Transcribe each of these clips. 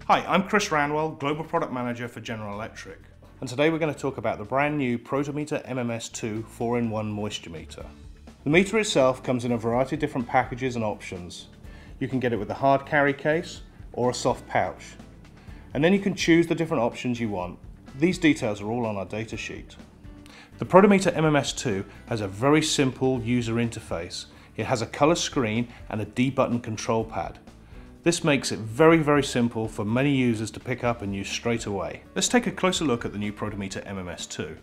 Hi, I'm Chris Ranwell, Global Product Manager for General Electric. And today we're going to talk about the brand new Protimeter MMS2 4-in-1 moisture meter. The meter itself comes in a variety of different packages and options. You can get it with a hard carry case or a soft pouch. And then you can choose the different options you want. These details are all on our data sheet. The Protimeter MMS2 has a very simple user interface. It has a colour screen and a D-button control pad. This makes it very simple for many users to pick up and use straight away. Let's take a closer look at the new Protimeter MMS2. I'm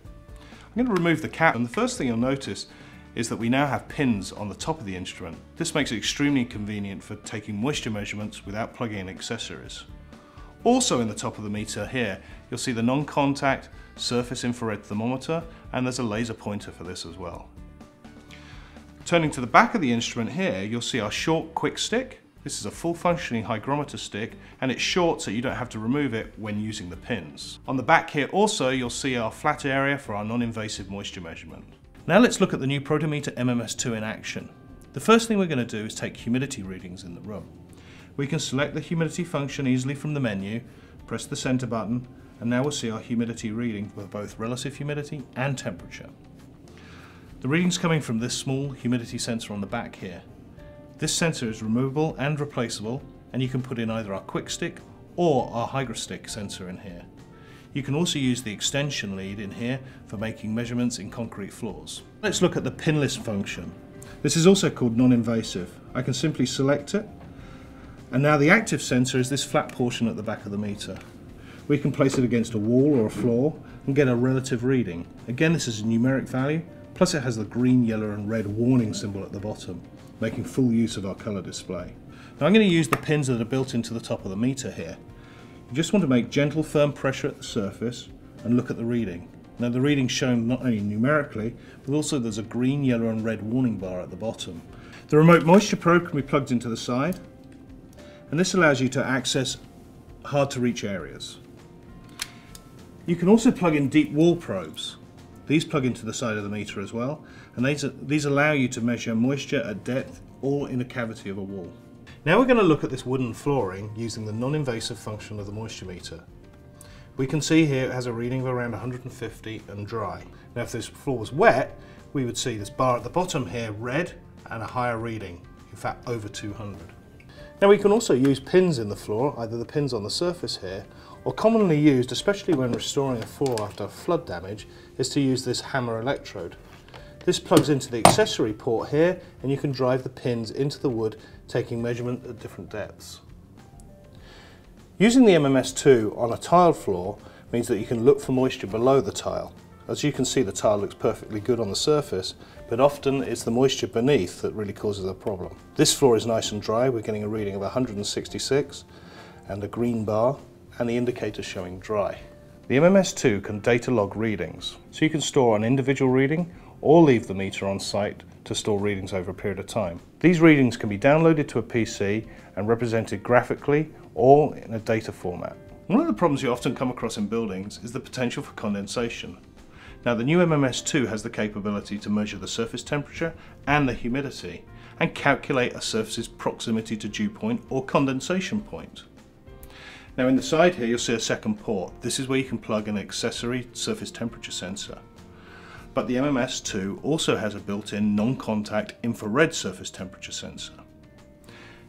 going to remove the cap, and the first thing you'll notice is that we now have pins on the top of the instrument. This makes it extremely convenient for taking moisture measurements without plugging in accessories. Also in the top of the meter here, you'll see the non-contact surface infrared thermometer, and there's a laser pointer for this as well. Turning to the back of the instrument here, you'll see our short quick stick. This is a full functioning hygrometer stick, and it's short so you don't have to remove it when using the pins. On the back here also you'll see our flat area for our non-invasive moisture measurement. Now let's look at the new Protimeter MMS2 in action. The first thing we're going to do is take humidity readings in the room. We can select the humidity function easily from the menu, press the center button, and now we'll see our humidity reading with both relative humidity and temperature. The readings coming from this small humidity sensor on the back here. This sensor is removable and replaceable, and you can put in either our quick stick or our hygrostick sensor in here. You can also use the extension lead in here for making measurements in concrete floors. Let's look at the pinless function. This is also called non-invasive. I can simply select it, and now the active sensor is this flat portion at the back of the meter. We can place it against a wall or a floor and get a relative reading. Again, this is a numeric value, plus it has the green, yellow and red warning symbol at the bottom, making full use of our colour display. Now I'm going to use the pins that are built into the top of the meter here. You just want to make gentle, firm pressure at the surface and look at the reading. Now the reading's shown not only numerically, but also there's a green, yellow and red warning bar at the bottom. The remote moisture probe can be plugged into the side, and this allows you to access hard to reach areas. You can also plug in deep wall probes. These plug into the side of the meter as well, and these allow you to measure moisture at depth or in a cavity of a wall. Now we're going to look at this wooden flooring using the non-invasive function of the moisture meter. We can see here it has a reading of around 150 and dry. Now if this floor was wet, we would see this bar at the bottom here red and a higher reading, in fact over 200. Now we can also use pins in the floor, either the pins on the surface here, or commonly used, especially when restoring a floor after flood damage, is to use this hammer electrode. This plugs into the accessory port here, and you can drive the pins into the wood, taking measurement at different depths. Using the MMS2 on a tiled floor means that you can look for moisture below the tile. As you can see, the tile looks perfectly good on the surface, but often it's the moisture beneath that really causes a problem. This floor is nice and dry. We're getting a reading of 166 and a green bar, and the indicator showing dry. The MMS2 can data log readings, so you can store an individual reading or leave the meter on site to store readings over a period of time. These readings can be downloaded to a PC and represented graphically or in a data format. One of the problems you often come across in buildings is the potential for condensation. Now the new MMS2 has the capability to measure the surface temperature and the humidity and calculate a surface's proximity to dew point or condensation point. Now in the side here you'll see a second port. This is where you can plug an accessory surface temperature sensor. But the MMS2 also has a built-in non-contact infrared surface temperature sensor.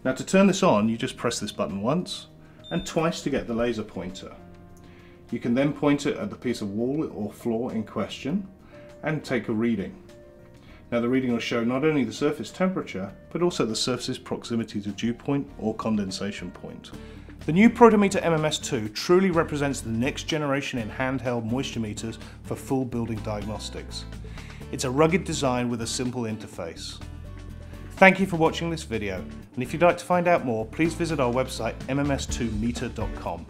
Now to turn this on, you just press this button once and twice to get the laser pointer. You can then point it at the piece of wall or floor in question and take a reading. Now the reading will show not only the surface temperature, but also the surface's proximity to dew point or condensation point. The new Protimeter MMS2 truly represents the next generation in handheld moisture meters for full building diagnostics. It's a rugged design with a simple interface. Thank you for watching this video, and if you'd like to find out more, please visit our website mms2meter.com.